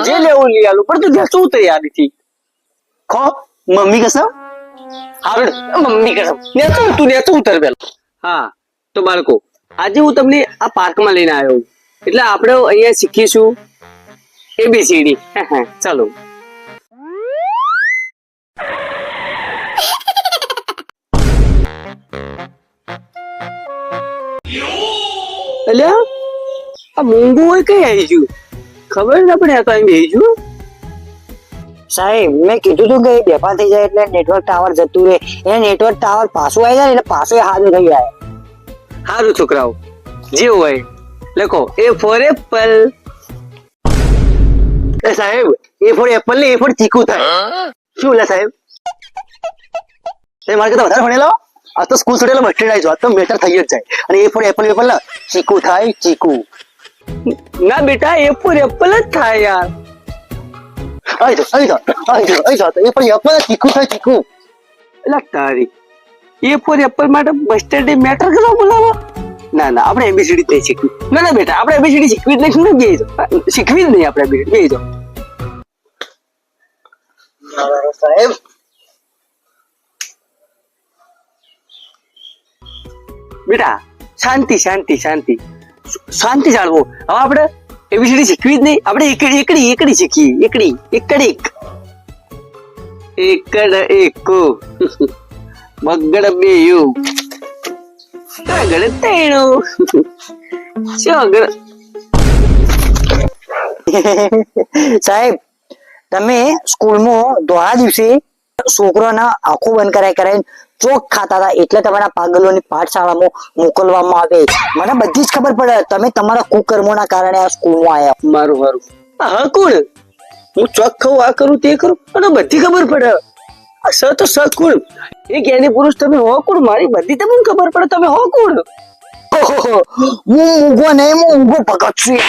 જે લેવું લઈ આલું પણ તું જશું તૈયારીથી ખો મમ્મી કસમ હારું મમ્મી કસમ નેચો ઉતર પેલા હા તો બાળકો આજે હું તમને આ પાર્કમાં લઈને આવ્યો એટલે આપણે અહીંયા શીખીશું ABCD ચાલો અલ્યા આ મૂંગું હોય કઈ આવી ગયું ખબર ના પડે આ તો અહીં બેસી ગયું સાહેબ મેં કીધું તું કે બેફા થઈ જાય એટલે નેટવર્ક ટાવર જતું રહે એ નેટવર્ક ટાવર પાછું આવી જાય એટલે પાછું હાજર થઈ જાય સારું છોકરાઓ જે હોય લખો A for apple એ સાહેબ A for apple ને A for ચીકુ થાય શું લે સાહેબ મારે કરતા વધારે ભણેલો આ તો સ્કૂલ છોડેલો બસ સ્ટેન્ડ આવી જો તો મેટર થઈ જ જાય અને A for apple ને ચીકુ થાય ચીકુ ના બેટા A for apple જ થાય યાર આઈ તો એ પણ એપલ ચીકુ થાય ચીકુ એટલે તારી એ ફોર એપલ માટે બસ સ્ટેન્ડ મેટર કરવા બોલાવા ના ના આપણે ABCD નહીં શીખવી ના બેટા આપણે ABCD શીખવી જ નહીં શું બે શીખવી જ નહીં આપણે ABCD બે જો સાહેબ બેટા શાંતિ શાંતિ શાંતિ શાંતિ જાળવો હવે આપણે ABCD શીખવી જ નહીં આપણે એકડી શીખીએ એકડ એકો બગડ બેયું આગળ તેણું શું આગળ સાહેબ તમે સ્કૂલમાં ધોળા દિવસે છોકરાના આંખો બંધ કરાઈને ચોક ખાતા હતા એટલે તમારા પાગલોની પાઠશાળામાં મોકલવામાં આવે મને બધી જ ખબર પડે તમે તમારા કુકર્મોના કારણે આ સ્કૂલમાં આવ્યા મારું હા કોણ હું ચોક ખાઉં આ કરું તે કરું અને બધી ખબર પડે આ સ તો સ કોણ એ જ્ઞાની પુરુષ તમે હો કોણ મારી બધી તમને ખબર પડે તમે હો કોણ હું ઊંઘો નહીં હું ઊંઘો ભગત છું